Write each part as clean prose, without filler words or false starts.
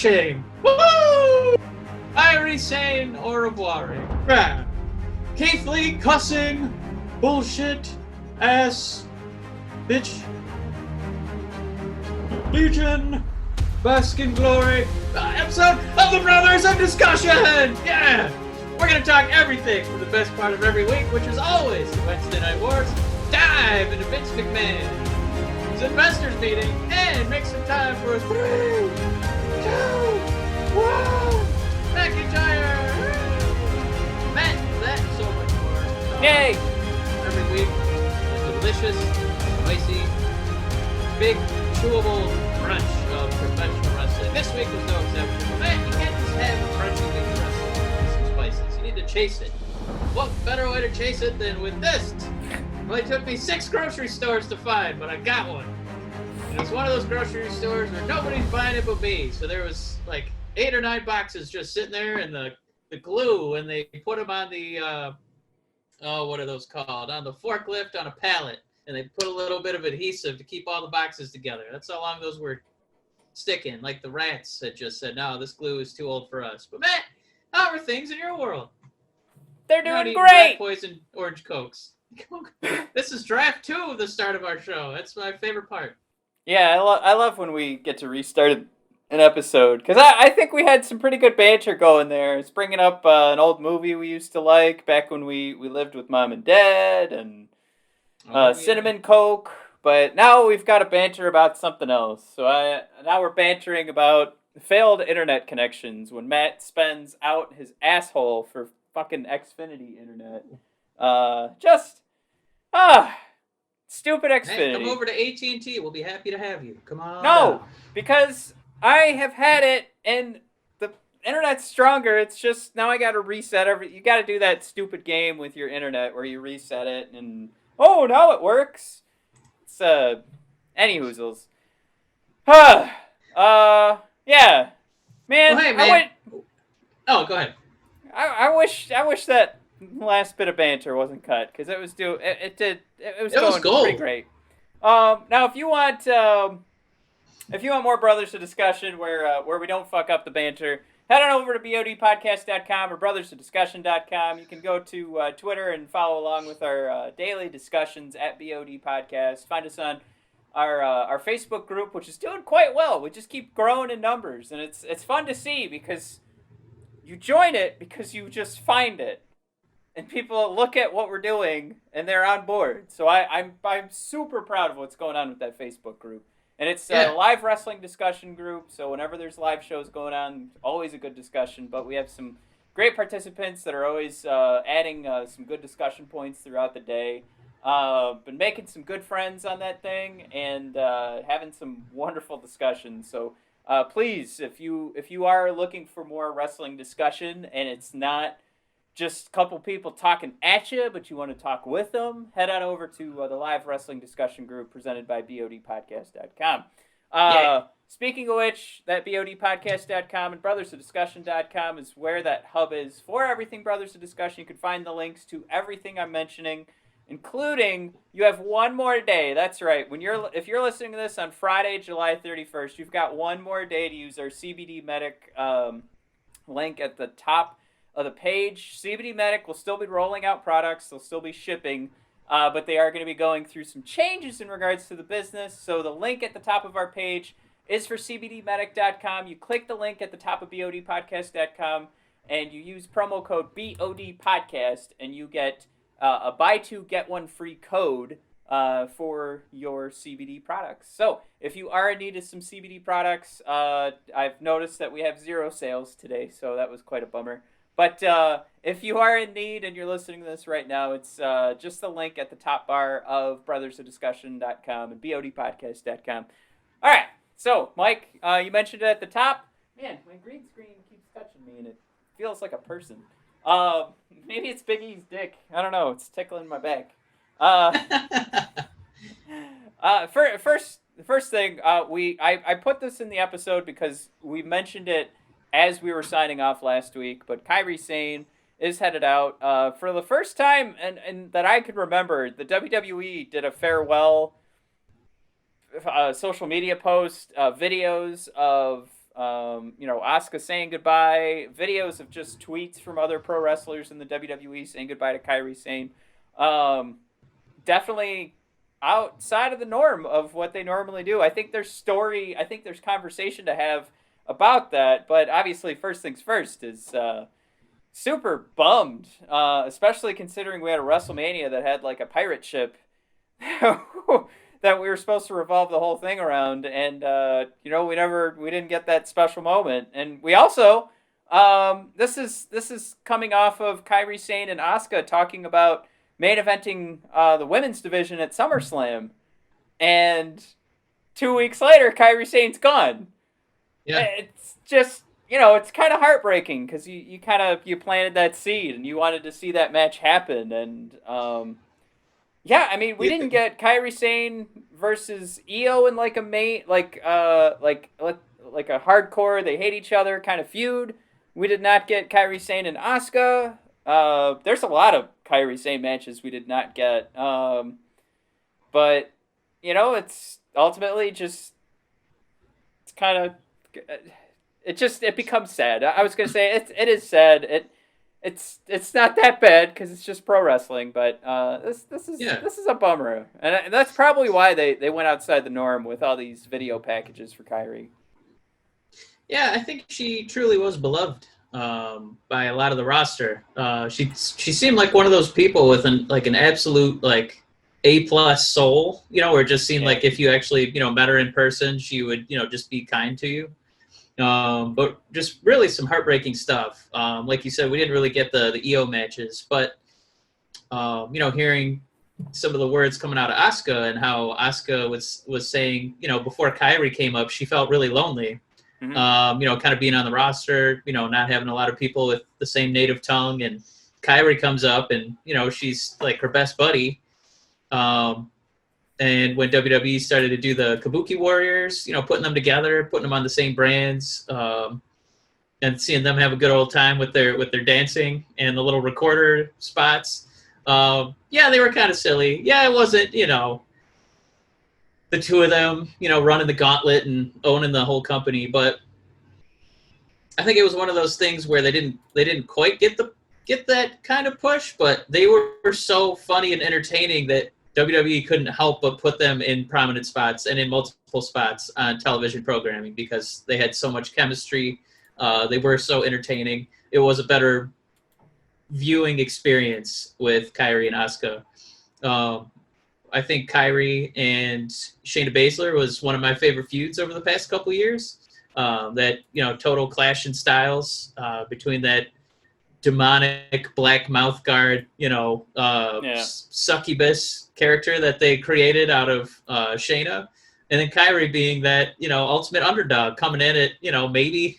pushing. Woo! Kairi Sane, au-revoir-ing. Yeah. Keith Lee cussing, bullshit, ass, bitch. Legion, bask in glory. Episode of the Brothers of Discussion. Yeah. We're gonna talk everything from the best part of every week, which is always the Wednesday Night Wars. Dive into Vince McMahon's investors meeting and make some time for a 3, 2, 1. McIntyre! Matt, that and so much more. Yay! Every week, a delicious, spicy, big, chewable crunch of professional wrestling. This week was no exception. Matt, you can't just have a crunchy week of wrestling with some spices. You need to chase it. What better way to chase it than with this? Well, it took me 6 grocery stores to find, but I got one. And it was one of those grocery stores where nobody's buying it but me. So there was like 8 or 9 boxes just sitting there, and the glue, and they put them on the, what are those called? On the forklift on a pallet, and they put a little bit of adhesive to keep all the boxes together. That's how long those were sticking, like the rats had just said, no, this glue is too old for us. But Matt, how are things in your world? They're doing great! Rat poison orange Cokes. This is draft 2 of the start of our show. That's my favorite part. Yeah, I love when we get to restart an episode, because I think we had some pretty good banter going there. It's bringing up an old movie we used to like back when we lived with Mom and Dad, and Cinnamon Coke, but now we've got to banter about something else. So now we're bantering about failed internet connections when Matt spends out his asshole for fucking Xfinity internet. Stupid Xfinity. Hey, come over to AT&T. We'll be happy to have you. Come on. No, down. Because I have had it, and the internet's stronger. It's just, now I got to reset you got to do that stupid game with your internet where you reset it, and, oh, now it works. It's, any hoozles. Yeah. Man, well, hey, man. Oh, go ahead. I wish that last bit of banter wasn't cut, because it was going pretty great. Now, if you want more Brothers of Discussion where we don't fuck up the banter, head on over to bodpodcast.com or brothersofdiscussion.com. You can go to Twitter and follow along with our daily discussions at BOD Podcast. Find us on our Facebook group, which is doing quite well. We just keep growing in numbers, and it's fun to see, because you join it because you just find it. And people look at what we're doing, and they're on board. So I'm super proud of what's going on with that Facebook group. And it's a live wrestling discussion group, so whenever there's live shows going on, always a good discussion. But we have some great participants that are always adding some good discussion points throughout the day. Been making some good friends on that thing, and having some wonderful discussions. So please, if you are looking for more wrestling discussion, and it's not just a couple people talking at you, but you want to talk with them, head on over to the live wrestling discussion group presented by bodpodcast.com. Speaking of which, that bodpodcast.com and brothersofdiscussion.com is where that hub is for everything Brothers of Discussion. You can find the links to everything I'm mentioning, including you have one more day. That's right. If you're listening to this on Friday, July 31st, you've got one more day to use our CBD Medic link at the top of the page. CBD Medic will still be rolling out products. They'll still be shipping, but they are going to be going through some changes in regards to the business. So the link at the top of our page is for cbdmedic.com. You click the link at the top of bodpodcast.com, and you use promo code BODPodcast, and you get a buy two, get one free code for your CBD products. So if you are in need of some CBD products, I've noticed that we have 0 sales today, so that was quite a bummer. But if you are in need and you're listening to this right now, it's just the link at the top bar of brothersofdiscussion.com and bodpodcast.com. All right, so Mike, you mentioned it at the top. Man, my green screen keeps touching me, and it feels like a person. Maybe it's Big E's dick. I don't know. It's tickling my back. First thing, I put this in the episode because we mentioned it as we were signing off last week, but Kairi Sane is headed out. For the first time and that I could remember, the WWE did a farewell social media post, videos of Asuka saying goodbye, videos of just tweets from other pro wrestlers in the WWE saying goodbye to Kairi Sane. Definitely outside of the norm of what they normally do. I think there's conversation to have about that, but obviously first things first is super bummed, especially considering we had a WrestleMania that had like a pirate ship that we were supposed to revolve the whole thing around, and we didn't get that special moment. And we also this is coming off of Kairi Sane and Asuka talking about main eventing the women's division at SummerSlam, and 2 weeks later, Kairi Sane's gone. Yeah, it's just it's kind of heartbreaking because you planted that seed and you wanted to see that match happen, and we didn't get Kairi Sane versus Io in like a main like a hardcore they hate each other kind of feud. We did not get Kairi Sane and Asuka. There's a lot of Kairi Sane matches we did not get. But it's ultimately just it becomes sad. I was gonna say it is sad. It's not that bad because it's just pro wrestling, but this is a bummer, and that's probably why they went outside the norm with all these video packages for Kairi. Yeah, I think she truly was beloved by a lot of the roster. She seemed like one of those people with an absolute like A+ soul, where it just seemed like if you actually met her in person, she would just be kind to you. But just really some heartbreaking stuff. Like you said, we didn't really get the EO matches, but hearing some of the words coming out of Asuka and how Asuka was saying, before Kairi came up, she felt really lonely. Mm-hmm. Kind of being on the roster, not having a lot of people with the same native tongue, and Kairi comes up and she's like her best buddy. And when WWE started to do the Kabuki Warriors, putting them together, putting them on the same brands, and seeing them have a good old time with their dancing and the little recorder spots, they were kind of silly. Yeah, it wasn't, the two of them, running the gauntlet and owning the whole company, but I think it was one of those things where they didn't quite get that kind of push, but they were so funny and entertaining that WWE couldn't help but put them in prominent spots and in multiple spots on television programming because they had so much chemistry. They were so entertaining. It was a better viewing experience with Kairi and Asuka. I think Kairi and Shayna Baszler was one of my favorite feuds over the past couple of years. That total clash in styles between that demonic black mouth guard, succubus character that they created out of Shayna, and then Kairi being that ultimate underdog coming in at maybe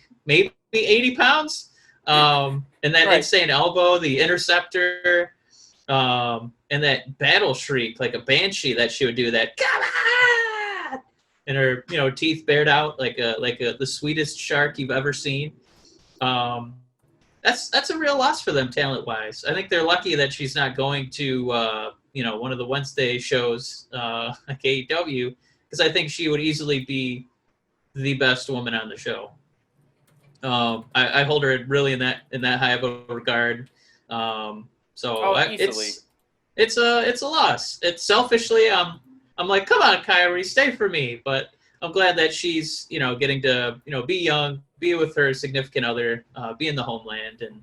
80 pounds, and that insane elbow, the interceptor, and that battle shriek like a banshee that she would do, that come on, and her teeth bared out like the sweetest shark you've ever seen. That's a real loss for them talent-wise. I think they're lucky that she's not going to, one of the Wednesday shows like AEW, because I think she would easily be the best woman on the show. I hold her really in that high of a regard. Easily. It's a loss. It's selfishly, I'm like, come on, Kairi, stay for me. But I'm glad that she's getting to be young, be with her significant other, be in the homeland, and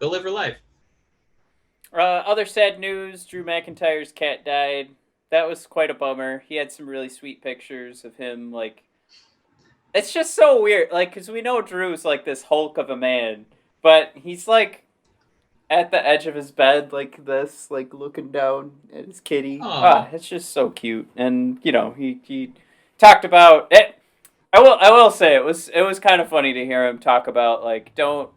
go live her life. Other sad news: Drew McIntyre's cat died. That was quite a bummer. He had some really sweet pictures of him. Like, it's just so weird. Like, because we know Drew's like this Hulk of a man, but he's like at the edge of his bed like this, like looking down at his kitty. It's just so cute. And he talked about it. I will say it was kind of funny to hear him talk about like don't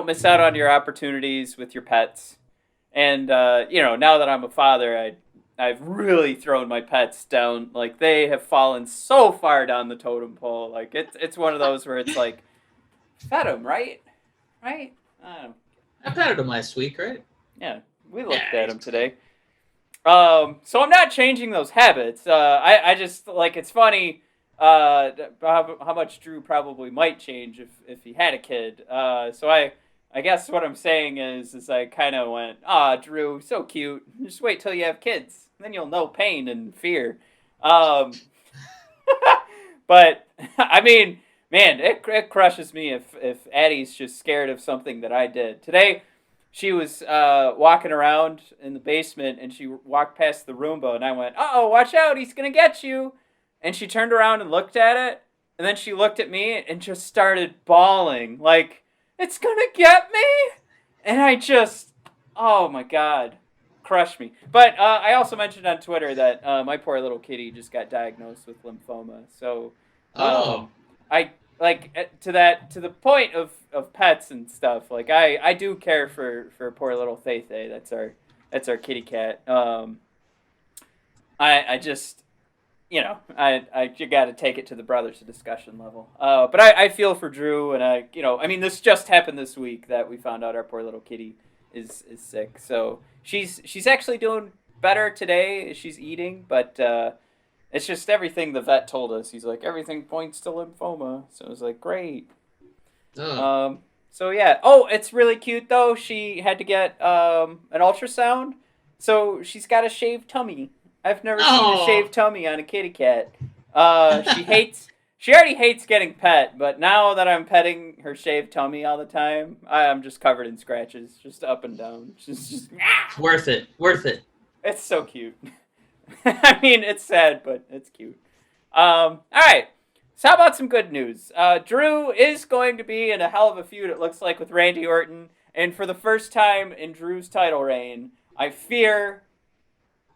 miss out on your opportunities with your pets. And now that I'm a father, I've really thrown my pets down. Like, they have fallen so far down the totem pole. Like, it's one of those where it's like, fed them, right? I petted him last week, right? Yeah, we looked at him today. So I'm not changing those habits. I just, like, it's funny. how much Drew probably might change if he had a kid. So I guess what I'm saying is I kind of went, Drew, so cute. Just wait till you have kids, then you'll know pain and fear. But I mean, man, it crushes me if Addie's just scared of something that I did today. She was walking around in the basement, and she walked past the Roomba, and I went, "Uh-oh, watch out, he's going to get you." And she turned around and looked at it, and then she looked at me and just started bawling, like, "It's going to get me?" And I just, oh my God, crushed me. But I also mentioned on Twitter that my poor little kitty just got diagnosed with lymphoma. So I to the point of pets and stuff. Like I do care for poor little Thay. That's our kitty cat. I just, you got to take it to the brothers to discussion level. But I feel for Drew, and I mean, this just happened this week that we found out our poor little kitty is sick. So she's actually doing better today. She's eating, but it's just everything the vet told us. He's like, everything points to lymphoma. So I was like, great. So yeah. Oh, it's really cute though. She had to get an ultrasound, so she's got a shaved tummy. I've never seen a shaved tummy on a kitty cat. She already hates getting pet, but now that I'm petting her shaved tummy all the time, I'm just covered in scratches, just up and down. Just worth it. It's so cute. I mean, it's sad, but it's cute. All right. So how about some good news? Drew is going to be in a hell of a feud, it looks like, with Randy Orton. And for the first time in Drew's title reign, I fear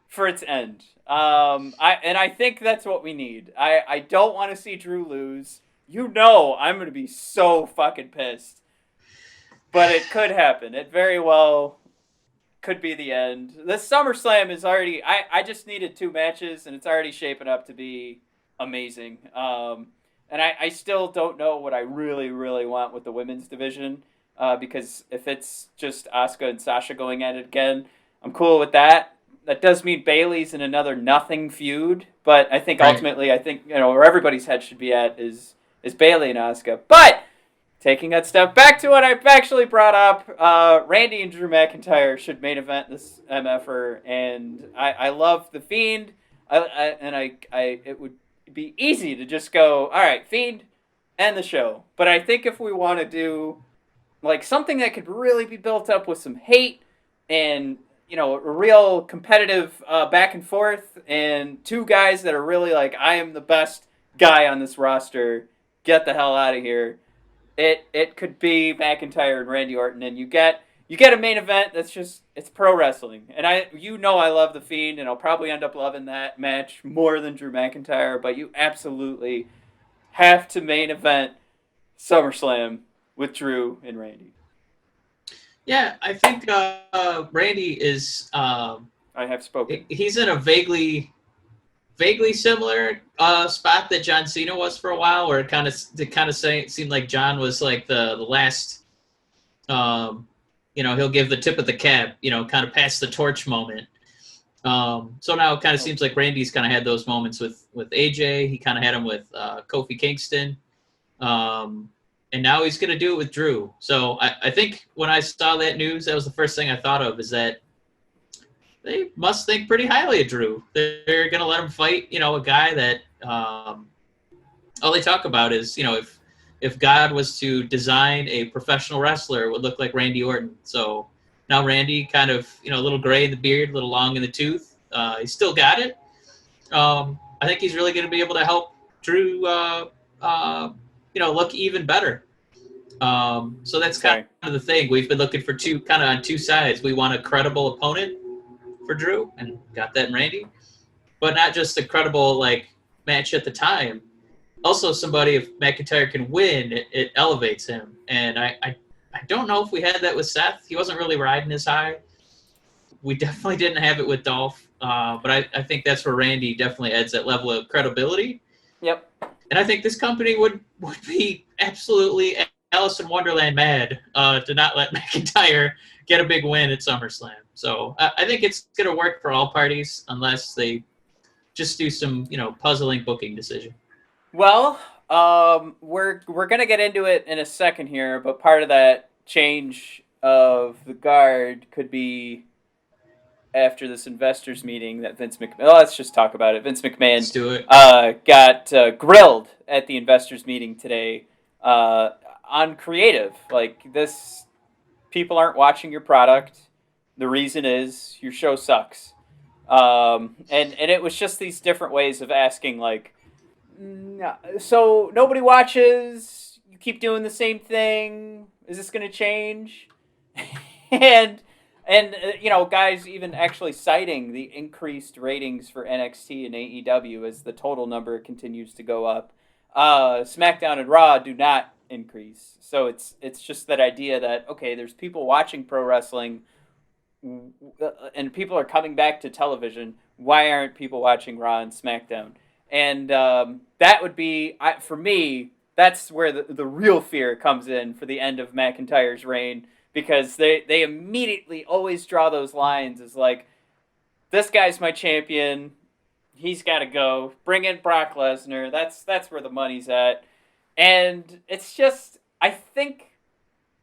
for its end. I think that's what we need. I don't want to see Drew lose. I'm going to be so fucking pissed. But it could happen. It very well could be the end. This SummerSlam is already... I just needed 2 matches, and it's already shaping up to be amazing. And I still don't know what I really, really want with the women's division, because if it's just Asuka and Sasha going at it again, I'm cool with that. That does mean Bayley's in another nothing feud, but I think ultimately, where everybody's head should be at is Bayley and Asuka. But taking that step back to what I've actually brought up, Randy and Drew McIntyre should main event this MFer, and I love the Fiend. It would be easy to just go, all right, Fiend, end the show. But I think if we want to do like something that could really be built up with some hate and a real competitive back and forth, and 2 guys that are really like, I am the best guy on this roster, get the hell out of here. It could be McIntyre and Randy Orton, and you get a main event that's just, it's pro wrestling. And I love the Fiend, and I'll probably end up loving that match more than Drew McIntyre, but you absolutely have to main event SummerSlam with Drew and Randy. Yeah, I think Randy is... I have spoken. He's in a vaguely similar spot that John Cena was for a while, where it seemed like John was like the last... he'll give the tip of the cap, kind of pass the torch moment. So now it kind of seems like Randy's kind of had those moments with AJ. He kind of had them with Kofi Kingston. And now he's going to do it with Drew. So I think when I saw that news, that was the first thing I thought of, is that they must think pretty highly of Drew. They're going to let him fight, a guy that all they talk about is, if God was to design a professional wrestler, it would look like Randy Orton. So now Randy kind of, a little gray in the beard, a little long in the tooth. He's still got it. I think he's really going to be able to help Drew, look even better. So that's kind of the thing. We've been looking for on two sides. We want a credible opponent for Drew, and got that in Randy. But not just a credible, match at the time. Also, somebody, if McIntyre can win, it elevates him. And I don't know if we had that with Seth. He wasn't really riding as high. We definitely didn't have it with Dolph. But I think that's where Randy definitely adds that level of credibility. Yep. And I think this company would be absolutely Alice in Wonderland mad to not let McIntyre get a big win at SummerSlam. So I think it's going to work for all parties, unless they just do some, puzzling booking decision. Well, we're gonna get into it in a second here, but part of that change of the guard could be after this investors meeting that Vince McMahon. Well, let's just talk about it. Vince McMahon Let's do it. Got grilled at the investors meeting today on creative. Like, this, people aren't watching your product. The reason is your show sucks. And it was just these different ways of asking, like, so nobody watches, you keep doing the same thing, is this going to change? and guys even actually citing the increased ratings for NXT and AEW as the total number continues to go up. SmackDown and Raw do not increase. So it's just that idea that, okay, there's people watching pro wrestling and people are coming back to television. Why aren't people watching Raw and SmackDown? And that would be, for me, that's where the real fear comes in for the end of McIntyre's reign, because they immediately always draw those lines as like, this guy's my champion, he's got to go, bring in Brock Lesnar, that's where the money's at. And it's just, I think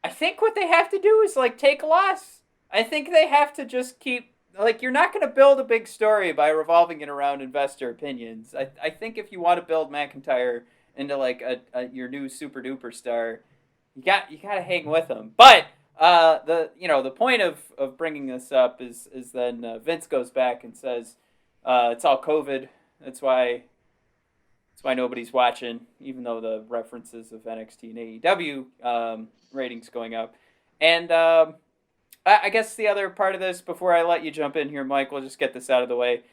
what they have to do is, like, take a loss. I think they have to just keep, like, you're not going to build a big story by revolving it around investor opinions. I think if you want to build McIntyre into, like, your new super duper star, you got to hang with him. But the point of bringing this up is then Vince goes back and says it's all COVID. That's why nobody's watching, even though the references of NXT and AEW ratings going up. And I guess the other part of this, before I let you jump in here, Mike, we'll just get this out of the way.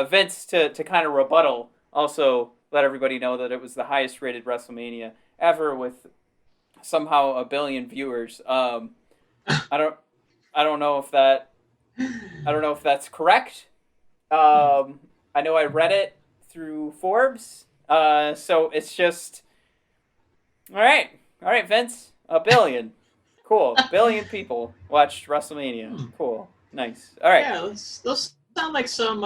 Vince, to kind of rebuttal, also let everybody know that it was the highest rated WrestleMania ever with somehow 1 billion viewers. I don't know if that's correct. I know I read it through Forbes. So it's just, all right, Vince, 1 billion. Cool. 1 billion people watched WrestleMania. Cool. Nice. All right. Yeah, those sound like some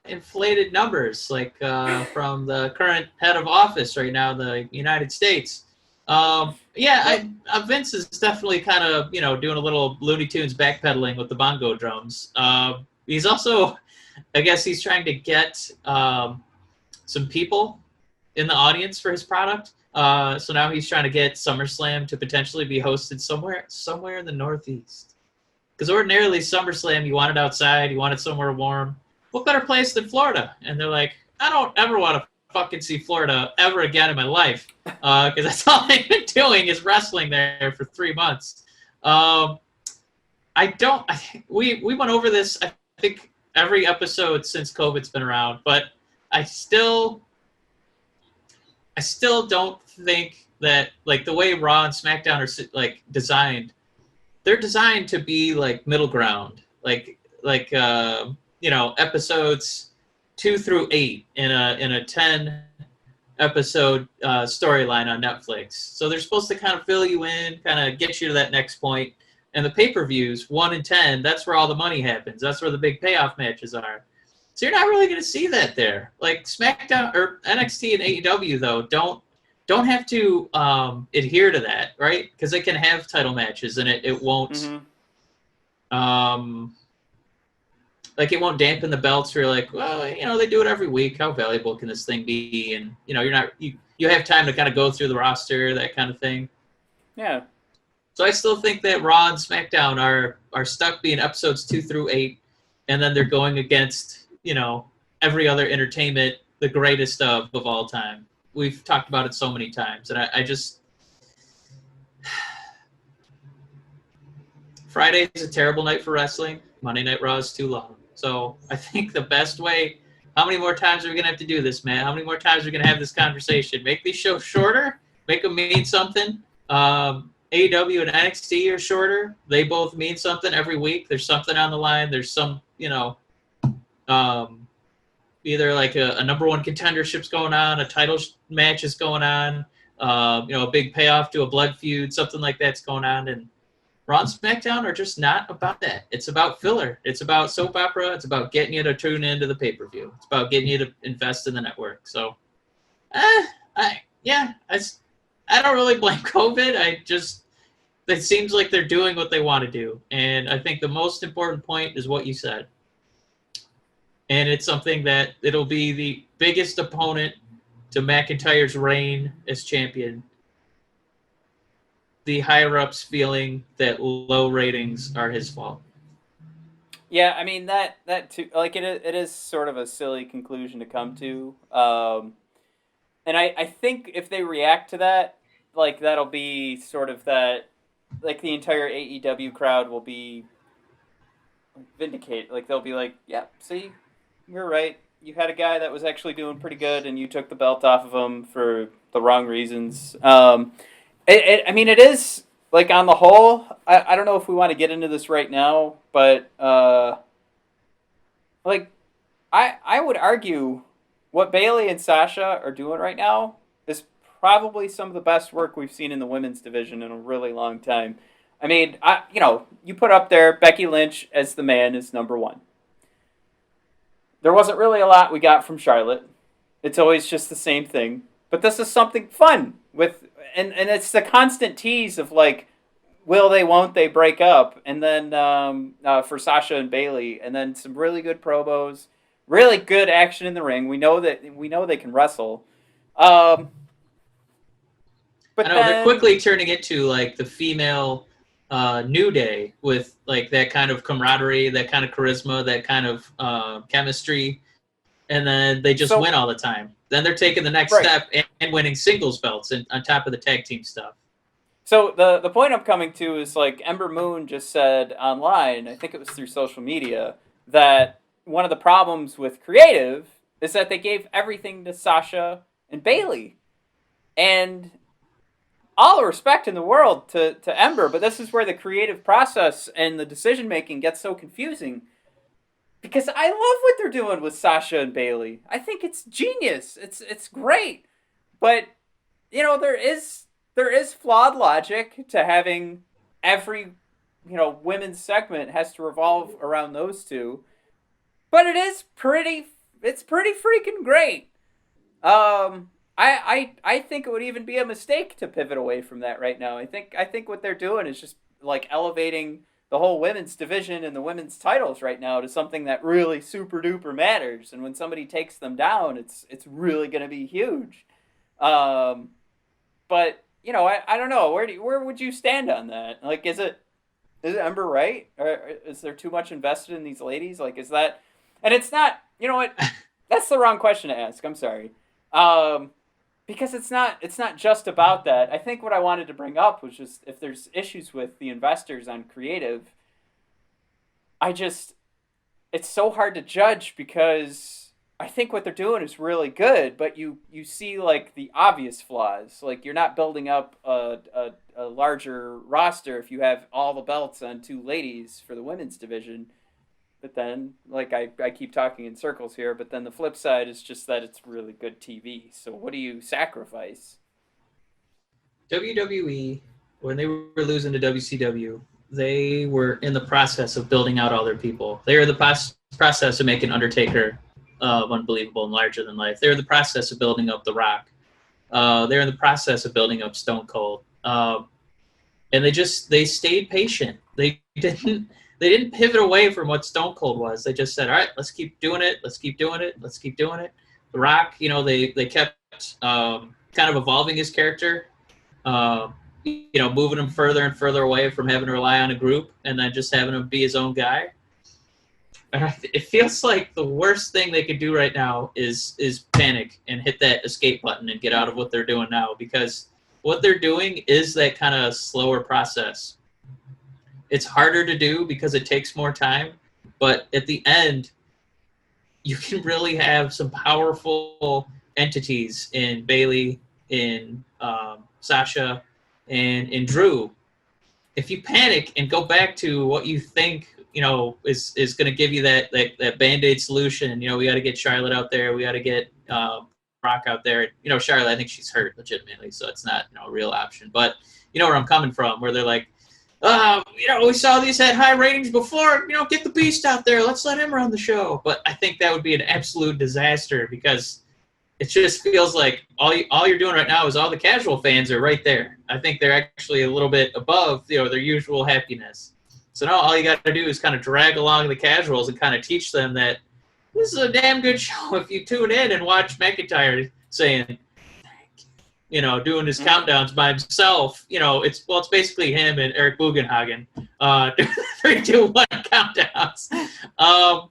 inflated numbers, like from the current head of office right now in the United States. Vince is definitely kind of, doing a little Looney Tunes backpedaling with the bongo drums. He's also, I guess he's trying to get some people in the audience for his product. So now he's trying to get SummerSlam to potentially be hosted somewhere in the Northeast. Because ordinarily SummerSlam, you want it outside, you want it somewhere warm. What better place than Florida? And they're like, I don't ever want to fucking see Florida ever again in my life. Because that's all they've been doing is wrestling there for 3 months. We went over this, I think, every episode since COVID's been around, but I still don't think that, like, the way Raw and SmackDown are, like, designed, they're designed to be, like, middle ground, like episodes 2 through 8 in a 10 episode storyline on Netflix. So they're supposed to kind of fill you in, kind of get you to that next point. And the pay-per-views 1 and 10, that's where all the money happens. That's where the big payoff matches are. So you're not really going to see that there. Like SmackDown or NXT and AEW, though, don't have to adhere to that, right? Because they can have title matches, and it won't, it won't dampen the belts. Where you're like, well, they do it every week. How valuable can this thing be? And you have time to kind of go through the roster, that kind of thing. Yeah. So I still think that Raw and SmackDown are stuck being episodes 2 through 8, and then they're going against, every other entertainment, the greatest of all time. We've talked about it so many times, and I just... Friday is a terrible night for wrestling. Monday Night Raw is too long. So I think the best way... How many more times are we going to have to do this, man? How many more times are we going to have this conversation? Make these shows shorter. Make them mean something. AEW and NXT are shorter. They both mean something every week. There's something on the line. There's some, either like a number one contendership's going on, a title match is going on, a big payoff to a blood feud, something like that's going on. And Raw and SmackDown are just not about that. It's about filler. It's about soap opera. It's about getting you to tune into the pay-per-view. It's about getting you to invest in the network. So, I don't really blame COVID. It seems like they're doing what they want to do. And I think the most important point is what you said. And it's something that it'll be the biggest opponent to McIntyre's reign as champion. The higher-ups feeling that low ratings are his fault. Yeah, I mean, that too, like, it is sort of a silly conclusion to come to. And I think if they react to that, like, that'll be sort of that, like, the entire AEW crowd will be vindicated. Like, they'll be like, yeah, see, you're right. You had a guy that was actually doing pretty good, and you took the belt off of him for the wrong reasons. I mean, it is, like, on the whole, I don't know if we want to get into this right now, but, like, I would argue what Bayley and Sasha are doing right now is probably some of the best work we've seen in the women's division in a really long time. I mean, you put up there Becky Lynch as the man is number one. There wasn't really a lot we got from Charlotte. It's always just the same thing. But this is something fun and it's the constant tease of, like, will they, won't they break up? And then for Sasha and Bayley, and then some really good promos, really good action in the ring. We know they can wrestle. But they're quickly turning it to, like, the female New Day with, like, that kind of camaraderie, that kind of charisma, that kind of chemistry, and then they just win all the time. Then they're taking the next step and winning singles belts on top of the tag team stuff. So the point I'm coming to is, like, Ember Moon just said online, I think it was through social media, that one of the problems with creative is that they gave everything to Sasha and Bayley. And all the respect in the world to Ember, but this is where the creative process and the decision-making gets so confusing. Because I love what they're doing with Sasha and Bayley. I think it's genius. It's great. But, you know, there is flawed logic to having every, you know, women's segment has to revolve around those two. But it's pretty freaking great. I think it would even be a mistake to pivot away from that right now. I think what they're doing is just, like, elevating the whole women's division and the women's titles right now to something that really super duper matters. And when somebody takes them down, it's really going to be huge. But, you know, I don't know. Where would you stand on that? Like, is it Ember right? Or is there too much invested in these ladies? Like, is that... And it's not... You know what? That's the wrong question to ask. I'm sorry. Because it's not just about that. I think what I wanted to bring up was just if there's issues with the investors on creative, it's so hard to judge because I think what they're doing is really good, but you see, like, the obvious flaws. Like, you're not building up a larger roster if you have all the belts on two ladies for the women's division. But then, like, I keep talking in circles here, but then the flip side is just that it's really good TV. So what do you sacrifice? WWE, when they were losing to WCW, they were in the process of building out all their people. They were in the process of making Undertaker unbelievable and larger than life. They were in the process of building up The Rock. They were in the process of building up Stone Cold. And they stayed patient. They didn't pivot away from what Stone Cold was. They just said, all right, let's keep doing it. Let's keep doing it. Let's keep doing it. The Rock, you know, they kept kind of evolving his character, you know, moving him further and further away from having to rely on a group and then just having him be his own guy. And it feels like the worst thing they could do right now is panic and hit that escape button and get out of what they're doing now, because what they're doing is that kind of slower process. It's harder to do because it takes more time, but at the end, you can really have some powerful entities in Bayley, in Sasha, and in Drew. If you panic and go back to what you think, you know, is going to give you that Band-Aid solution, you know, we got to get Charlotte out there, we got to get Brock out there. You know, Charlotte, I think she's hurt legitimately, so it's not, you know, a real option. But you know where I'm coming from, where they're like, you know, we saw these had high ratings before, you know, get the Beast out there. Let's let him run the show. But I think that would be an absolute disaster because it just feels like all you're doing right now is all the casual fans are right there. I think they're actually a little bit above, their usual happiness. So now all you got to do is kind of drag along the casuals and kind of teach them that this is a damn good show if you tune in and watch McIntyre saying, doing his countdowns by himself. It's basically him and Eric Bugenhagen doing 3, 2, 1 countdowns.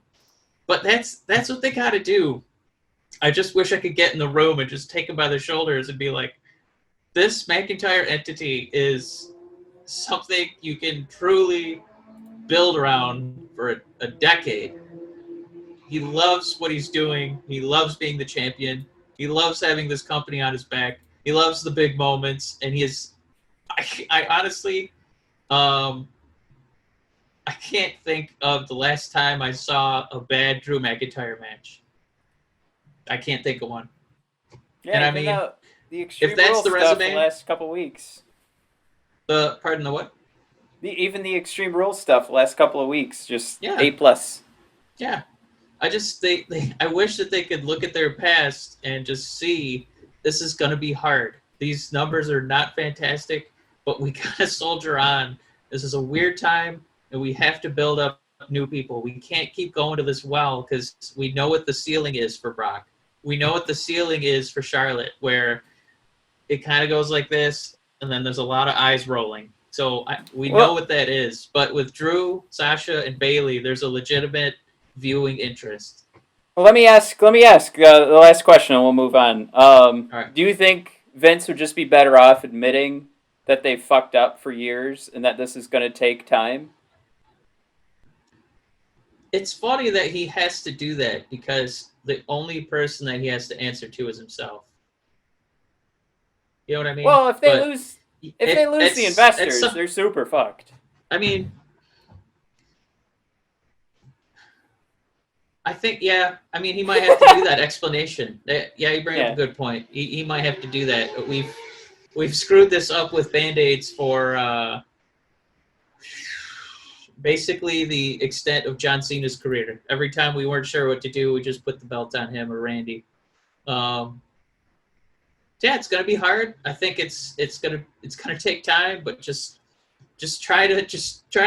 But that's what they got to do. I just wish I could get in the room and just take them by the shoulders and be like, this McIntyre entity is something you can truly build around for a decade. He loves what he's doing. He loves being the champion. He loves having this company on his back. He loves the big moments. And I honestly, I can't think of the last time I saw a bad Drew McIntyre match. I can't think of one. Yeah, and I mean, the Extreme if that's Rules the stuff resume, the last couple weeks. Pardon, the what? Even the Extreme Rules stuff the last couple of weeks, just A+. Yeah. I wish that they could look at their past and just see this is going to be hard. These numbers are not fantastic, but we got to soldier on. This is a weird time, and we have to build up new people. We can't keep going to this well because we know what the ceiling is for Brock. We know what the ceiling is for Charlotte, where it kind of goes like this, and then there's a lot of eyes rolling. So we know what that is. But with Drew, Sasha, and Bayley, there's a legitimate viewing interest. Well, let me ask the last question, and we'll move on. Right. Do you think Vince would just be better off admitting that they fucked up for years and that this is going to take time? It's funny that he has to do that because the only person that he has to answer to is himself. You know what I mean? Well, if they lose the investors, they're super fucked. I mean, I think, yeah. I mean, he might have to do that explanation. Yeah, you bring up a good point. He might have to do that. We've screwed this up with Band-Aids for basically the extent of John Cena's career. Every time we weren't sure what to do, we just put the belt on him or Randy. Yeah, it's gonna be hard. I think it's gonna take time, but just try to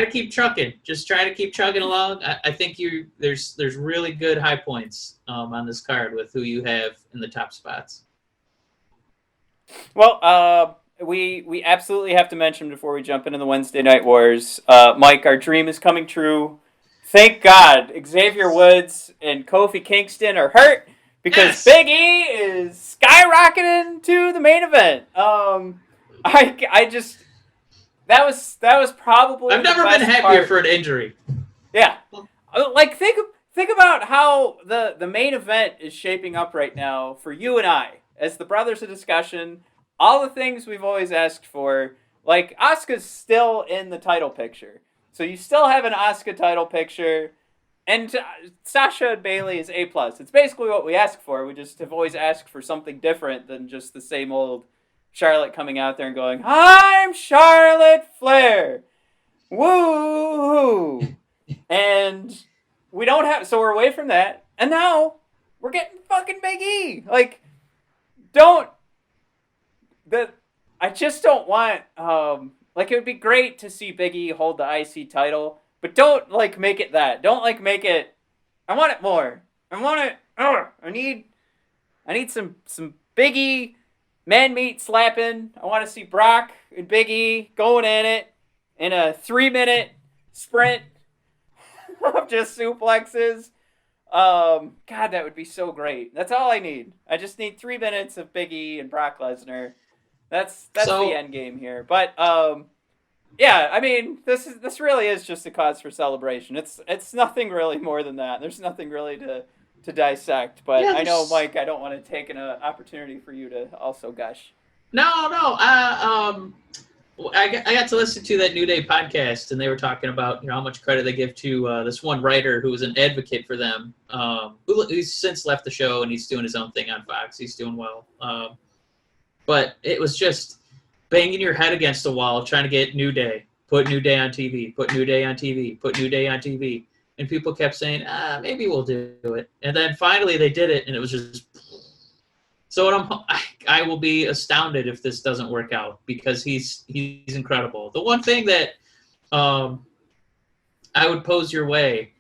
keep trucking. Just try to keep chugging along. I think there's really good high points on this card with who you have in the top spots. Well, we absolutely have to mention before we jump into the Wednesday Night Wars, Mike, our dream is coming true. Thank God Xavier Woods and Kofi Kingston are hurt because Big E is skyrocketing to the main event. I just that was probably I've never been happier for an injury. Yeah, like think about how the main event is shaping up right now for you and I as the Brothers of Discussion. All the things we've always asked for, like Asuka's still in the title picture, so you still have an Asuka title picture, and Sasha and Bayley is A+. It's basically what we ask for. We just have always asked for something different than just the same old Charlotte coming out there and going, "I'm Charlotte Flair, woo!" And we don't have, so we're away from that, and now we're getting fucking Big E. Like, I just don't want, it would be great to see Big E hold the IC title, but don't, make it that. Don't, make it, I want it more. I want it, I need some Big E man meat slapping. I want to see Brock and Big E going at it in a 3-minute sprint of just suplexes. God, that would be so great. That's all I need. I just need 3 minutes of Big E and Brock Lesnar. That's the end game here. But yeah, I mean, this really is just a cause for celebration. It's nothing really more than that. There's nothing really to dissect. But yeah, I know, Mike, I don't want to take an opportunity for you to also gush. No. I got to listen to that New Day podcast, and they were talking about how much credit they give to this one writer who was an advocate for them. Who's since left the show, and he's doing his own thing on Fox. He's doing well. But it was just banging your head against the wall, trying to get New Day, put New Day on TV, put New Day on TV, put New Day on TV. And people kept saying, maybe we'll do it. And then finally they did it, and it was just, So I will be astounded if this doesn't work out because he's incredible. The one thing that I would pose your way,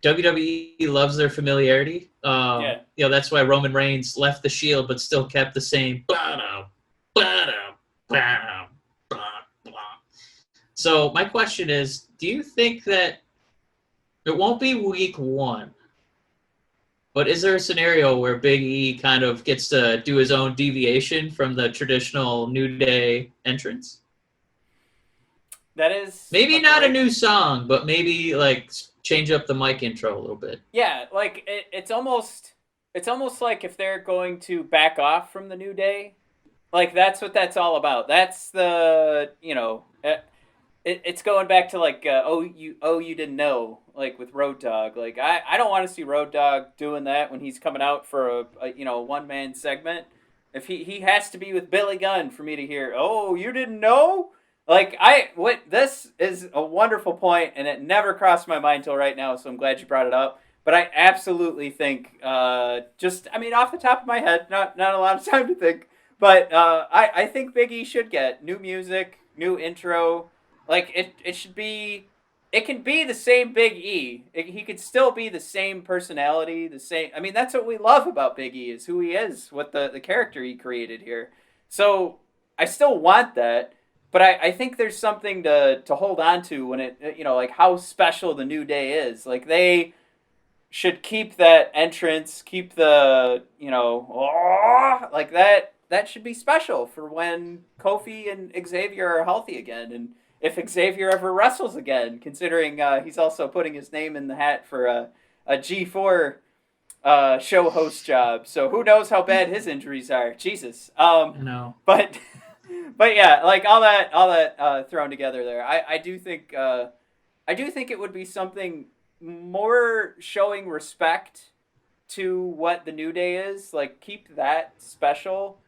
WWE loves their familiarity. That's why Roman Reigns left the Shield but still kept the same. So my question is, do you think that it won't be week 1? But is there a scenario where Big E kind of gets to do his own deviation from the traditional New Day entrance? That is maybe not a new song, but maybe like change up the mic intro a little bit. Yeah, like it's almost like if they're going to back off from the New Day, like that's what that's all about. That's the it's going back to like you didn't know, like with Road Dogg. Like I don't want to see Road Dogg doing that when he's coming out for a one-man segment. If he has to be with Billy Gunn for me to hear, oh, you didn't know? Like this is a wonderful point, and it never crossed my mind till right now, so I'm glad you brought it up. But I absolutely think off the top of my head, not a lot of time to think, but I think Big E should get new music, new intro. Like it should be, it can be the same Big E. He could still be the same personality, the same. I mean, that's what we love about Big E, is who he is, what the character he created here. So I still want that, but I think there's something to hold on to when it, like how special the New Day is. Like they should keep that entrance, keep the, like that. That should be special for when Kofi and Xavier are healthy again, and if Xavier ever wrestles again, considering he's also putting his name in the hat for a G4 show host job. So who knows how bad his injuries are? Jesus. No. But yeah, like all that thrown together there, I do think it would be something more showing respect to what the New Day is. Like keep that special,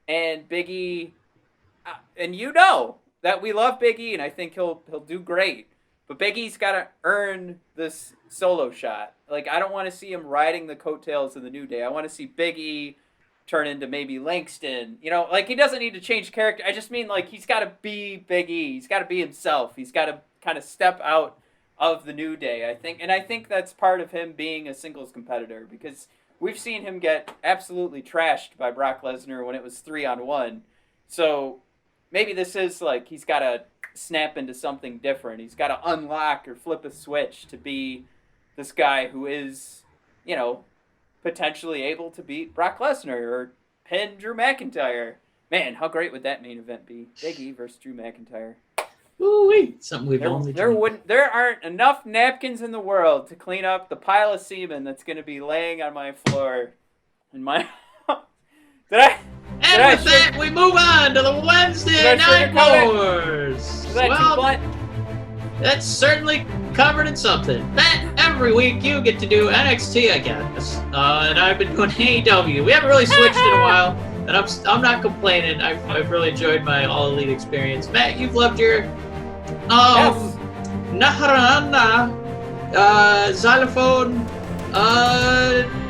and Big E, and that we love Big E, and I think he'll do great. But Big E's got to earn this solo shot. Like, I don't want to see him riding the coattails of the New Day. I want to see Big E turn into maybe Langston. Like, he doesn't need to change character. I just mean, like, he's got to be Big E. He's got to be himself. He's got to kind of step out of the New Day, I think. And I think that's part of him being a singles competitor, because we've seen him get absolutely trashed by Brock Lesnar when it was 3-on-1. So maybe this is like he's got to snap into something different. He's got to unlock or flip a switch to be this guy who is, potentially able to beat Brock Lesnar or pin Drew McIntyre. Man, how great would that main event be? Big E versus Drew McIntyre. Ooh-wee. Something we've only there aren't enough napkins in the world to clean up the pile of semen that's going to be laying on my floor. In my... And with that, we move on to the Wednesday Night Wars. That's certainly covered in something. Every week you get to do NXT, I guess. And I've been doing AEW. We haven't really switched in a while, and I'm not complaining. I've really enjoyed my All Elite experience. Matt, you've loved your Naharana Xylophone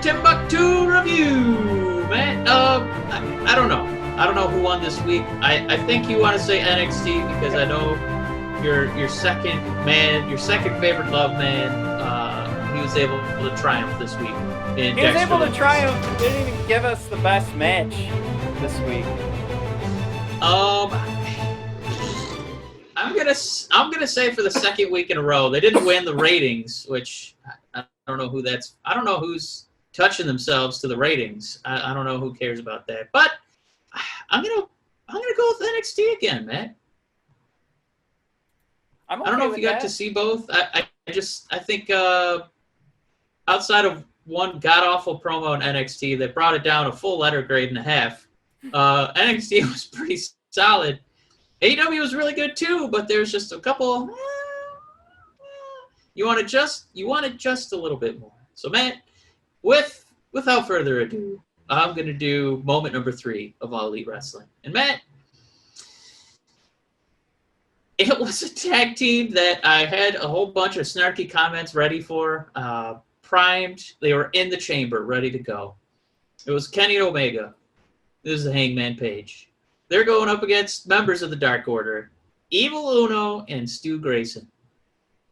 Timbuktu review, Matt. I don't know. I don't know who won this week. I think you want to say NXT because I know your second favorite love man. He was able to triumph this week. He was able to triumph. They didn't even give us the best match this week. I'm gonna say for the second week in a row they didn't win the ratings, which I don't know who that's. I don't know who's touching themselves to the ratings. I don't know who cares about that. But I'm gonna go with NXT again, man. I don't know if you got to see both. I think outside of one god awful promo in NXT that brought it down a full letter grade and a half, NXT was pretty solid. AEW was really good too, but there's just a couple. You want it just a little bit more. So Matt, without further ado, I'm going to do moment number 3 of All Elite Wrestling. And Matt, it was a tag team that I had a whole bunch of snarky comments ready for, primed. They were in the chamber, ready to go. It was Kenny and Omega. This is the Hangman Page. They're going up against members of the Dark Order, Evil Uno and Stu Grayson.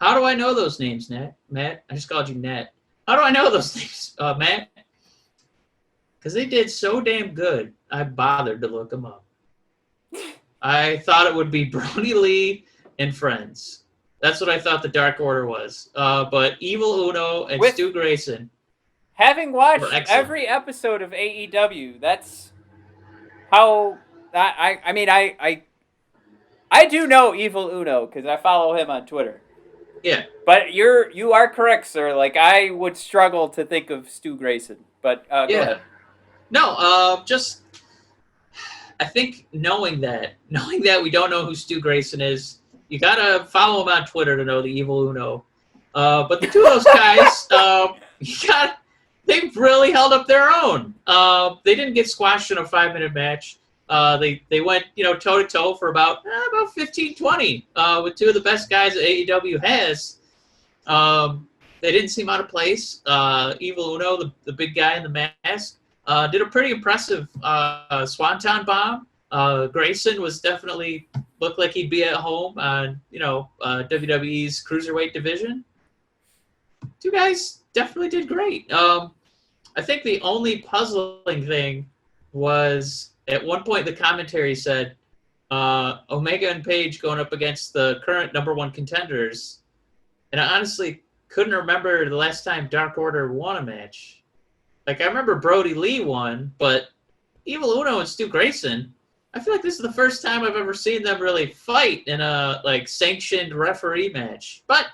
How do I know those names, Matt? I just called you Nat. How do I know those names, Matt? Because they did so damn good, I bothered to look them up. I thought it would be Brody Lee and friends. That's what I thought the Dark Order was. But Evil Uno and Stu Grayson. Having watched every episode of AEW, that's how I do know Evil Uno because I follow him on Twitter. Yeah. But you are correct, sir. Like, I would struggle to think of Stu Grayson. But go ahead. No, just I think knowing that we don't know who Stu Grayson is, you gotta follow him on Twitter to know the Evil Uno. But the two of those guys, they've really held up their own. They didn't get squashed in a 5-minute match. They went, toe to toe for about 15-20 with two of the best guys that AEW has. They didn't seem out of place. Evil Uno, the big guy in the mask, did a pretty impressive swanton bomb. Grayson was definitely looked like he'd be at home on WWE's cruiserweight division. Two guys definitely did great. I think the only puzzling thing was at one point the commentary said Omega and Page going up against the current number one contenders, and I honestly couldn't remember the last time Dark Order won a match. Like, I remember Brody Lee won, but Evil Uno and Stu Grayson, I feel like this is the first time I've ever seen them really fight in a sanctioned referee match. But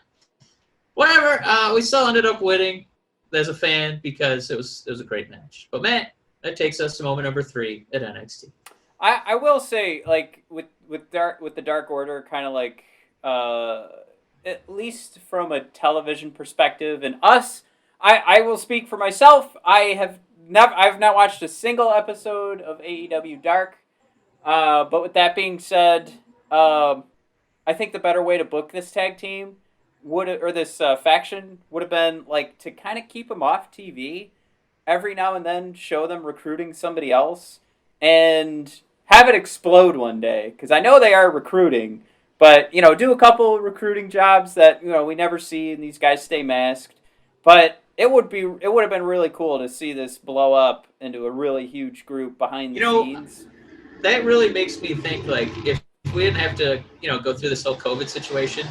whatever, we still ended up winning as a fan because it was a great match. But Matt, that takes us to moment number 3 at NXT. I will say, like, with the Dark Order, kind of like at least from a television perspective, and us, I will speak for myself. I've not watched a single episode of AEW Dark. But with that being said, I think the better way to book this tag team this faction would have been like to kind of keep them off TV every now and then, show them recruiting somebody else, and have it explode one day. Because I know they are recruiting, but do a couple recruiting jobs that we never see, and these guys stay masked. But it would have been really cool to see this blow up into a really huge group behind the scenes. That really makes me think, like, if we didn't have to, go through this whole COVID situation.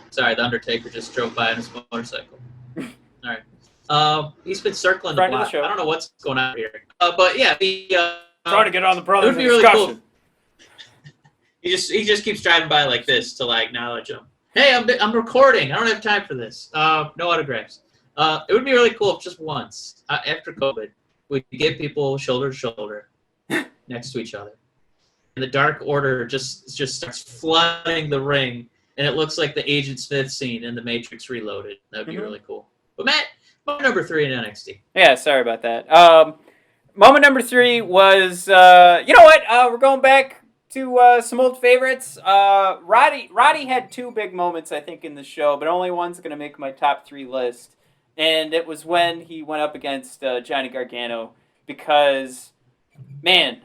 Sorry, the Undertaker just drove by on his motorcycle. All right. He's been circling the block. I don't know what's going on here. But yeah, trying to get on the brothers. It would be really cool. He just keeps driving by like this to acknowledge him. Hey, I'm recording. I don't have time for this. No autographs. It would be really cool if just once after COVID we could get people shoulder to shoulder next to each other, and the Dark Order just starts flooding the ring, and it looks like the Agent Smith scene in The Matrix Reloaded. That would be really cool. But Matt, moment number 3 in NXT. Yeah, sorry about that. Moment number 3 was we're going back to some old favorites. Roddy had 2 big moments, I think, in the show, but only one's going to make my top 3 list, and it was when he went up against Johnny Gargano, because man,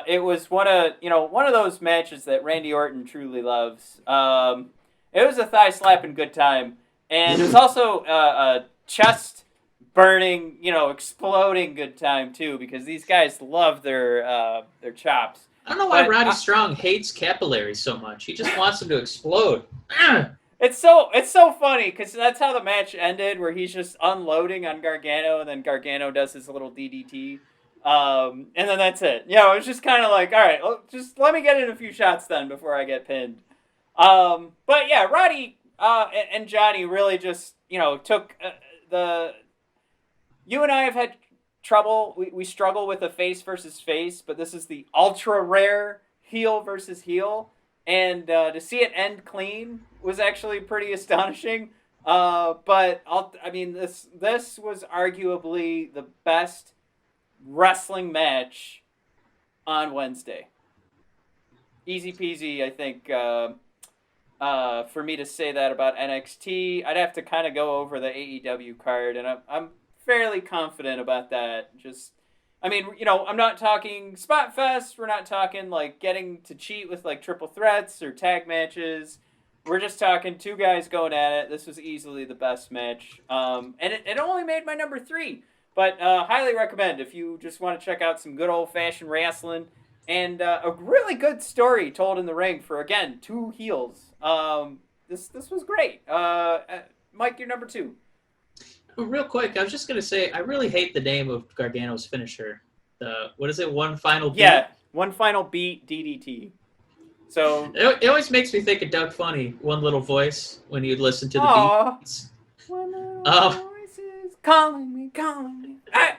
it was one of those matches that Randy Orton truly loves. It was a thigh slapping good time, and it was also a chest burning, exploding good time too, because these guys love their chops. I don't know why Roddy Strong hates capillaries so much. He just wants them to explode. It's so funny because that's how the match ended, where he's just unloading on Gargano, and then Gargano does his little DDT. And then that's it. It's just kind of like, all right, just let me get in a few shots then before I get pinned. But yeah, Roddy and Johnny really just, took you and I have had trouble. We struggle with a face versus face, but this is the ultra rare heel versus heel. And to see it end clean was actually pretty astonishing. But this was arguably the best wrestling match on Wednesday. Easy peasy, I think, for me to say that about NXT. I'd have to kind of go over the AEW card, and I'm fairly confident about that. Just, I mean, I'm not talking spot fest. We're not talking like getting to cheat with like triple threats or tag matches. We're just talking two guys going at it. This was easily the best match. And it only made my number 3. But highly recommend if you just want to check out some good old-fashioned wrestling and a really good story told in the ring for, again, 2 heels. This was great. Mike, you're number 2. Real quick, I was just gonna say I really hate the name of Gargano's finisher. What is it? One final beat. Yeah, one final beat DDT. So it always makes me think of Doug Funny, One Little Voice, when you listen to the beats. One little voices calling me. I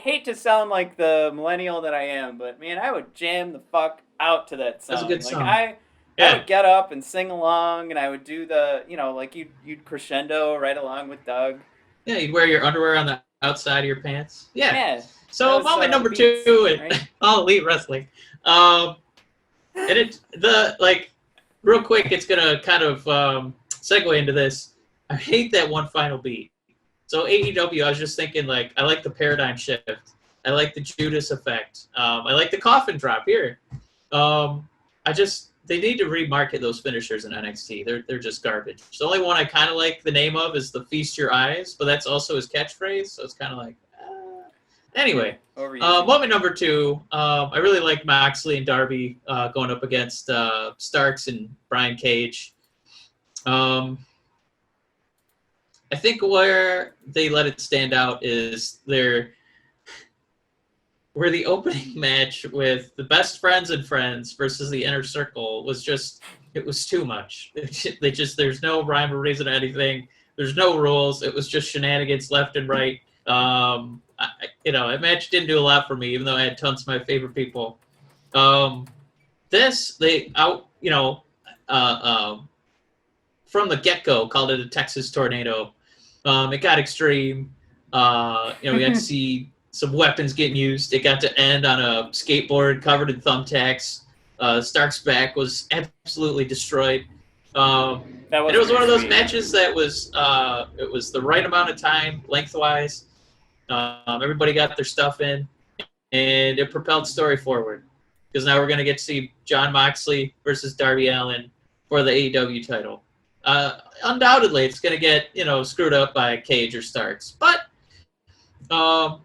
hate to sound like the millennial that I am, but man, I would jam the fuck out to that song. That's a good song. I would get up and sing along, and I would do the, like you'd crescendo right along with Doug. Yeah, you'd wear your underwear on the outside of your pants. Yeah. So was, moment number 2 in right? All Elite Wrestling. And real quick, it's gonna kind of segue into this. I hate that one final beat. So AEW, I was just thinking, like, I like the paradigm shift. I like the Judas effect. I like the coffin drop here. They need to remarket those finishers in NXT. They're just garbage. The only one I kind of like the name of is the Feast Your Eyes, but that's also his catchphrase, so it's kind of like... Anyway, moment number 2, I really like Moxley and Darby going up against Starks and Brian Cage. I think where they let it stand out is where the opening match with the Best Friends and Friends versus the Inner Circle was it was too much. There's no rhyme or reason to anything. There's no rules. It was just shenanigans left and right. That match didn't do a lot for me, even though I had tons of my favorite people. From the get-go, called it a Texas tornado. It got extreme. We got to see some weapons getting used. It got to end on a skateboard covered in thumbtacks. Stark's back was absolutely destroyed. It was one of those matches that was it was the right amount of time lengthwise. Everybody got their stuff in, and it propelled story forward. Because now we're going to get to see Jon Moxley versus Darby Allin for the AEW title. Undoubtedly, it's going to get screwed up by Cage or Starks, but I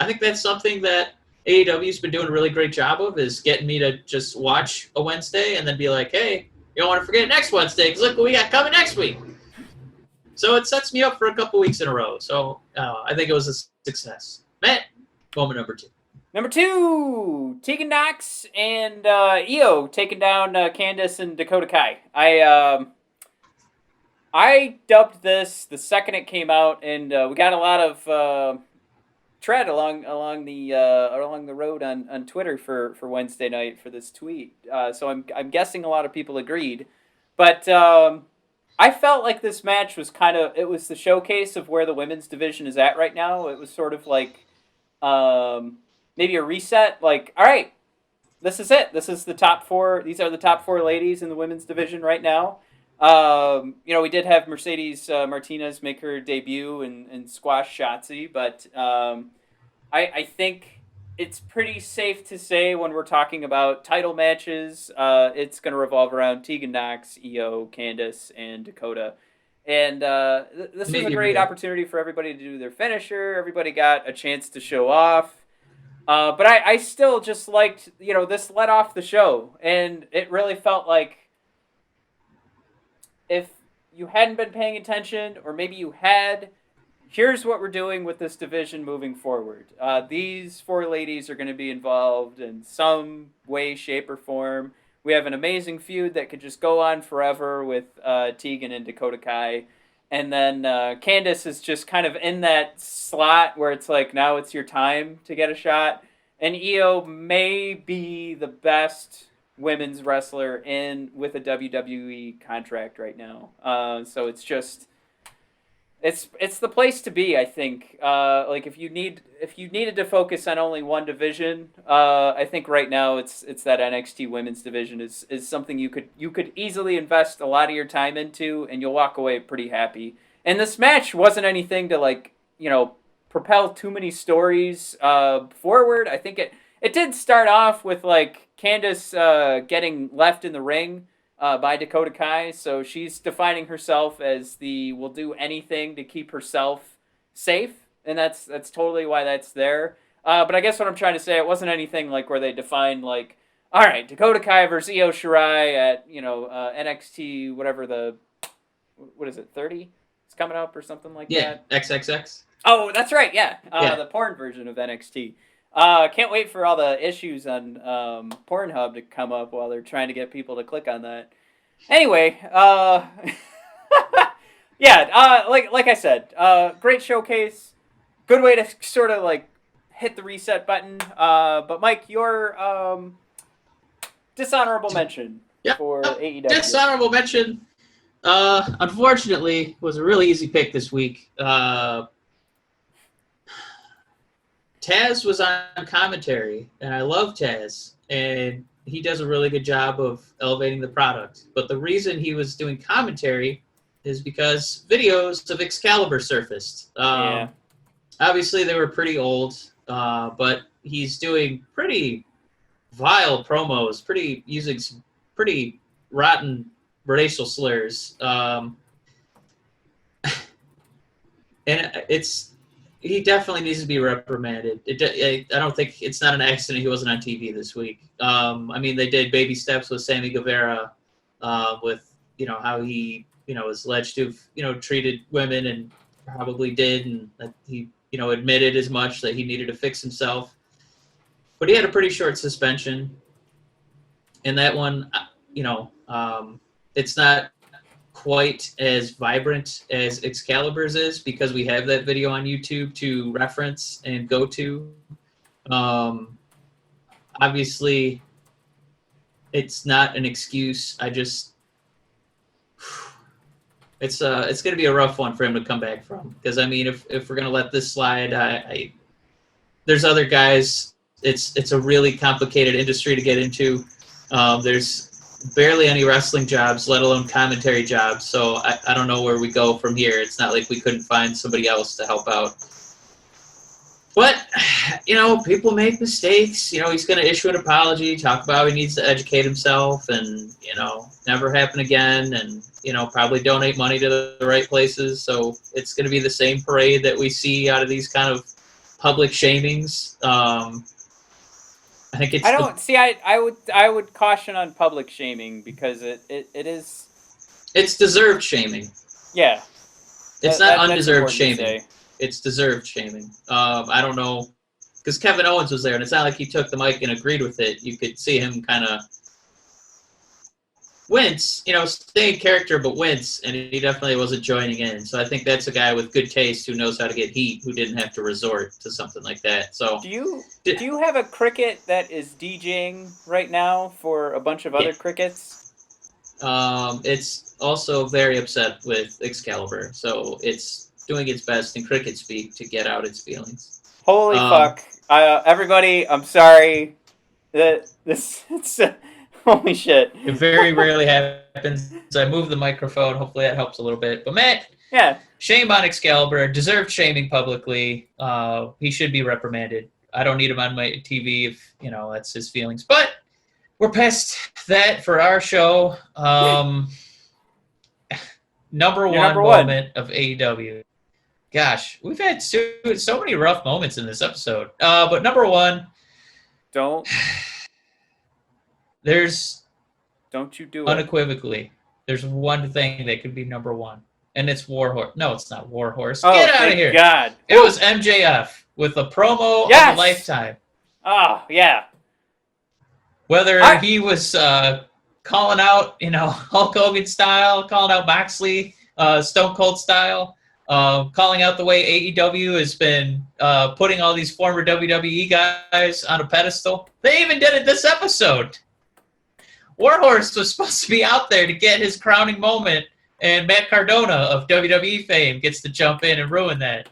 think that's something that AEW's been doing a really great job of, is getting me to just watch a Wednesday and then be like, hey, you don't want to forget next Wednesday because look what we got coming next week. So it sets me up for a couple weeks in a row. So I think it was a success. Matt, moment number 2. Number 2, Tegan Nox and Io taking down Candice and Dakota Kai. I dubbed this the second it came out, and we got a lot of tread along the road on Twitter for Wednesday night for this tweet. So I'm guessing a lot of people agreed, but I felt like this match was it was the showcase of where the women's division is at right now. It was sort of like maybe a reset. Like, all right, this is it. This is the top 4. These are the top 4 ladies in the women's division right now. We did have Mercedes Martinez make her debut and squash Shotzi, but I think it's pretty safe to say when we're talking about title matches, it's going to revolve around Tegan Nox, Io, Candice, and Dakota. And this was a great opportunity for everybody to do their finisher. Everybody got a chance to show off. But I still just liked, this let off the show. And it really felt like if you hadn't been paying attention, or maybe you had, here's what we're doing with this division moving forward. These 4 ladies are going to be involved in some way, shape, or form. We have an amazing feud that could just go on forever with Tegan and Dakota Kai. And then Candice is just kind of in that slot where it's like, now it's your time to get a shot. And Io may be the best women's wrestler with a WWE contract right now. So it's just, it's the place to be, I think. Like if you needed to focus on only one division, I think right now it's that NXT women's division is something you could easily invest a lot of your time into, and you'll walk away pretty happy. And this match wasn't anything to propel too many stories forward. I think it did start off with like Candice getting left in the ring by Dakota Kai, so she's defining herself as the will do anything to keep herself safe, and that's totally why that's there. But I guess what I'm trying to say, it wasn't anything like where they defined like, all right, Dakota Kai versus Io Shirai at NXT whatever what is it, 30? It's coming up or something like that. Yeah, XXX. Oh, that's right. Yeah, the porn version of NXT. Can't wait for all the issues on Pornhub to come up while they're trying to get people to click on that. Anyway, yeah, like I said, great showcase. Good way to sort of like hit the reset button. But Mike, your dishonorable mention for AEW. Dishonorable mention. Unfortunately, was a really easy pick this week. Taz was on commentary, and I love Taz, and he does a really good job of elevating the product. But the reason he was doing commentary is because videos of Excalibur surfaced. Obviously, they were pretty old, but he's doing pretty vile promos, using some pretty rotten racial slurs. And he definitely needs to be reprimanded. I don't think it's not an accident he wasn't on TV this week. I mean, they did baby steps with Sammy Guevara, with how he was alleged to have treated women and probably did, and that he admitted as much that he needed to fix himself. But he had a pretty short suspension, and that one, it's not quite as vibrant as Excalibur's is because we have that video on YouTube to reference and go to. Obviously, it's not an excuse. It's going to be a rough one for him to come back from, because I mean, if we're going to let this slide, there's other guys. It's a really complicated industry to get into. There's barely any wrestling jobs, let alone commentary jobs. So I don't know where we go from here. It's not like we couldn't find somebody else to help out. But, people make mistakes. He's going to issue an apology, talk about how he needs to educate himself and, never happen again, and, probably donate money to the right places. So it's going to be the same parade that we see out of these kind of public shamings. I think it's. I would caution on public shaming because it is. It's deserved shaming. Yeah. It's not undeserved shaming. It's deserved shaming. I don't know, because Kevin Owens was there, and it's not like he took the mic and agreed with it. You could see him kind of wince, stay in character, but wince, and he definitely wasn't joining in. So I think that's a guy with good taste who knows how to get heat, who didn't have to resort to something like that. So do you have a cricket that is DJing right now for a bunch of other crickets? It's also very upset with Excalibur, so it's doing its best in cricket speak to get out its feelings. Holy fuck! Everybody, I'm sorry. Holy shit. It very rarely happens. I move the microphone. Hopefully that helps a little bit. But Matt, shame on Excalibur. Deserved shaming publicly. He should be reprimanded. I don't need him on my TV if, that's his feelings. But we're past that for our show. Number one moment of AEW. Gosh, we've had so many rough moments in this episode. But number one. Don't you do it. Unequivocally, there's one thing that could be number one, and it's Warhorse. No, it's not Warhorse. Get out of here. God. It was MJF with a promo of a lifetime. Oh, yeah. Whether he was calling out, Hulk Hogan style, calling out Moxley, Stone Cold style, calling out the way AEW has been putting all these former WWE guys on a pedestal. They even did it this episode. Warhorse was supposed to be out there to get his crowning moment, and Matt Cardona of WWE fame gets to jump in and ruin that.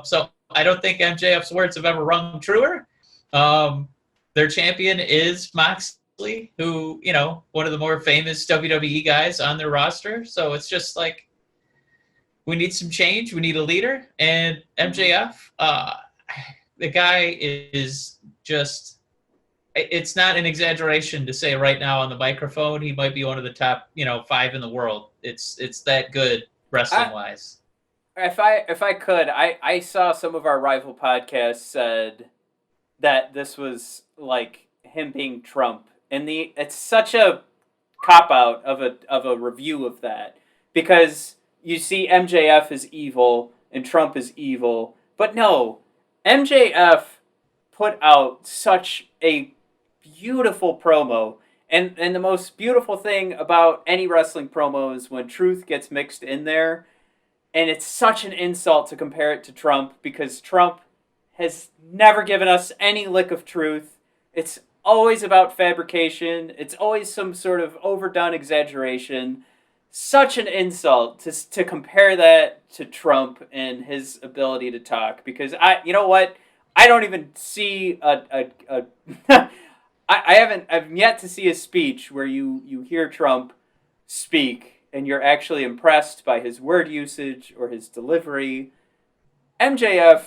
So I don't think MJF's words have ever rung truer. Their champion is Moxley, who, one of the more famous WWE guys on their roster. So it's just like, We need some change. We need a leader. And MJF, the guy is just, it's not an exaggeration to say right now on the microphone, he might be one of the top, 5 in the world. It's that good wrestling wise. If I could, I saw some of our rival podcasts said that this was like him being Trump. And it's such a cop out of a review of that, because you see MJF is evil and Trump is evil, but no, MJF put out such a beautiful promo, and the most beautiful thing about any wrestling promo is when truth gets mixed in there, and it's such an insult to compare it to Trump, because Trump has never given us any lick of truth. It's always about fabrication. It's always some sort of overdone exaggeration. Such an insult to compare that to Trump and his ability to talk, because you know what? I don't even see I've yet to see a speech where you hear Trump speak and you're actually impressed by his word usage or his delivery. MJF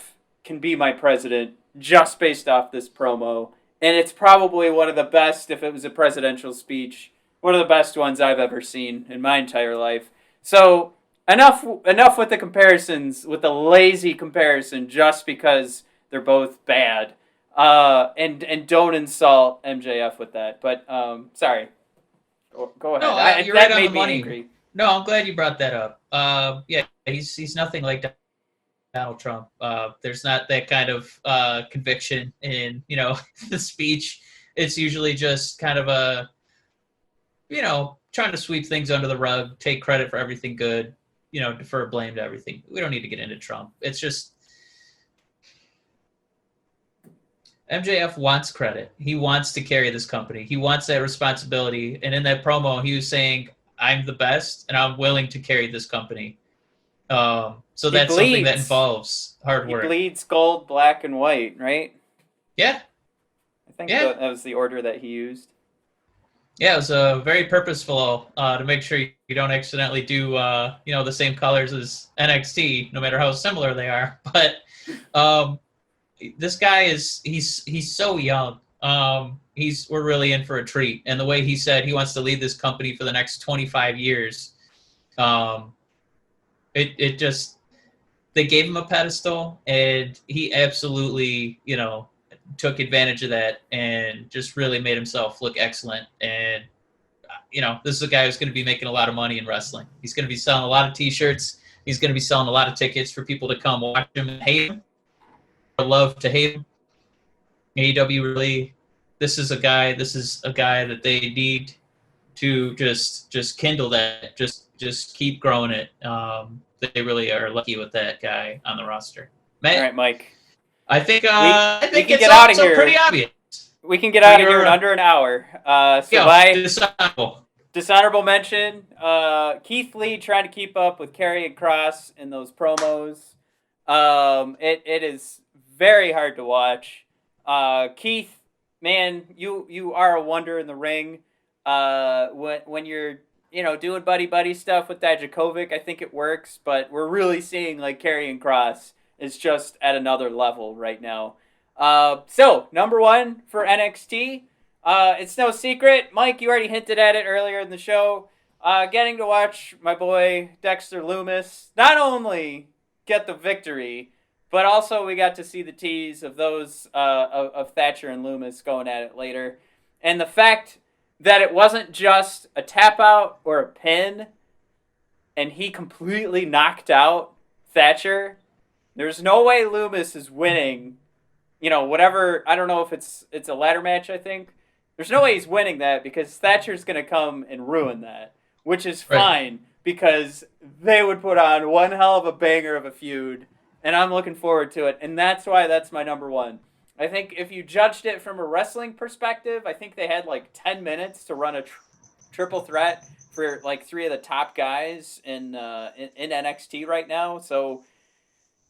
can be my president just based off this promo, and it's probably one of the best, if it was a presidential speech, one of the best ones I've ever seen in my entire life. So enough with the comparisons, with the lazy comparison, just because they're both bad. And don't insult MJF with that. But sorry, go ahead. No, you're right on the money. Angry. No, I'm glad you brought that up. Yeah, he's nothing like Donald Trump. There's not that kind of conviction in the speech. It's usually just kind of a trying to sweep things under the rug, take credit for everything good, defer blame to everything. We don't need to get into Trump. It's just MJF wants credit. He wants to carry this company. He wants that responsibility. And in that promo, he was saying, I'm the best, and I'm willing to carry this company. So that's something that involves hard work. He bleeds gold, black, and white, right? Yeah. I think that was the order that he used. Yeah, it was very purposeful to make sure you don't accidentally do the same colors as NXT, no matter how similar they are. But this guy he's so young. We're really in for a treat. And the way he said he wants to lead this company for the next 25 years, it just, they gave him a pedestal, and he absolutely took advantage of that and just really made himself look excellent. And this is a guy who's going to be making a lot of money in wrestling. He's going to be selling a lot of t-shirts. He's going to be selling a lot of tickets for people to come watch him and hate him, or love to hate him. AEW really, this is a guy that they need to just kindle that, just keep growing it. They really are lucky with that guy on the roster. Matt, all right, Mike. I think we can get out of here. Pretty obvious. We can get out of here in under an hour. Dishonorable mention, Keith Lee trying to keep up with Karrion Kross in those promos. It is very hard to watch. Keith, man, you are a wonder in the ring. When you're doing buddy stuff with Dijakovic, I think it works, but we're really seeing like Karrion Kross is just at another level right now. So number one for NXT. It's no secret, Mike, you already hinted at it earlier in the show. Getting to watch my boy Dexter Lumis not only get the victory, but also we got to see the tease of those of Thatcher and Lumis going at it later. And the fact that it wasn't just a tap out or a pin, and he completely knocked out Thatcher. There's no way Lumis is winning. Whatever. I don't know if it's a ladder match, I think. There's no way he's winning that, because Thatcher's going to come and ruin that, which is fine, because they would put on one hell of a banger of a feud, and I'm looking forward to it, and that's why that's my number one. I think if you judged it from a wrestling perspective, I think they had like 10 minutes to run a triple threat for like three of the top guys in NXT right now, so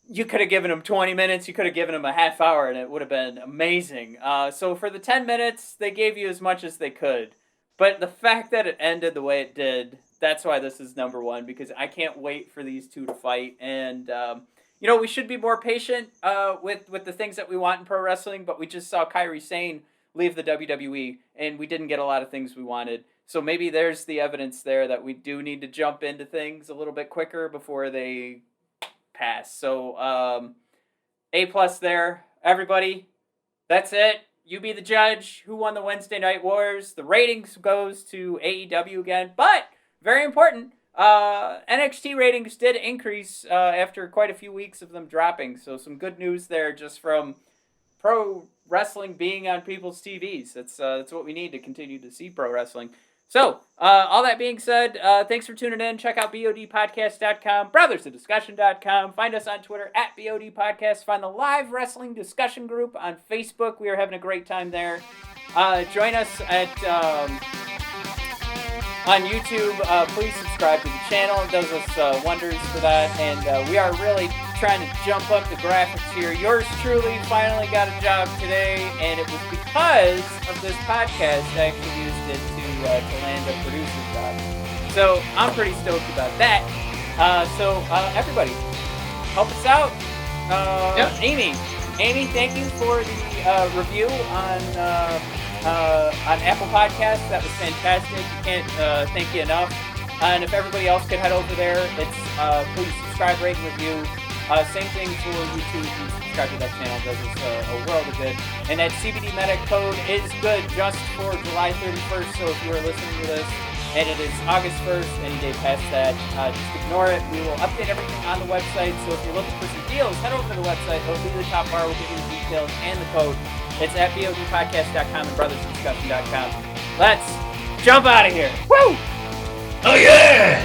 you could have given them 20 minutes, you could have given them a half hour, and it would have been amazing. So for the 10 minutes, they gave you as much as they could. But the fact that it ended the way it did, that's why this is number one, because I can't wait for these two to fight. And we should be more patient with the things that we want in pro wrestling, but we just saw Kairi Sane leave the WWE, and we didn't get a lot of things we wanted. So maybe there's the evidence there that we do need to jump into things a little bit quicker before they pass. So A+ there, everybody. That's it. You be the judge. Who won the Wednesday Night Wars? The ratings goes to AEW again, but very important. NXT ratings did increase after quite a few weeks of them dropping. So some good news there, just from pro wrestling being on people's TVs. That's what we need to continue to see pro wrestling. So, all that being said, thanks for tuning in. Check out bodpodcast.com, brothersofdiscussion.com. Find us on Twitter at bodpodcast. Find the live wrestling discussion group on Facebook. We are having a great time there. Join us on YouTube. Please subscribe to the channel. It does us wonders for that. And we are really trying to jump up the graphics here. Yours truly finally got a job today, and it was because of this podcast I actually used it to land a producer job. So I'm pretty stoked about that. So everybody, help us out. Yep. Amy, thank you for the review on Apple Podcasts. That was fantastic. You can't thank you enough. And if everybody else could head over there, it's please subscribe, rate, and review. Same thing for YouTube. You subscribe to that channel. It does us a world of good. And that CBD Medic code is good just for July 31st. So if you are listening to this and it is August 1st, any day past that, just ignore it. We will update everything on the website. So if you're looking for some deals, head over to the website. It'll be the top bar. We'll give you the details and the code. It's at bodpodcast.com and brothersofdiscussion.com. Let's jump out of here. Woo! Oh, yeah!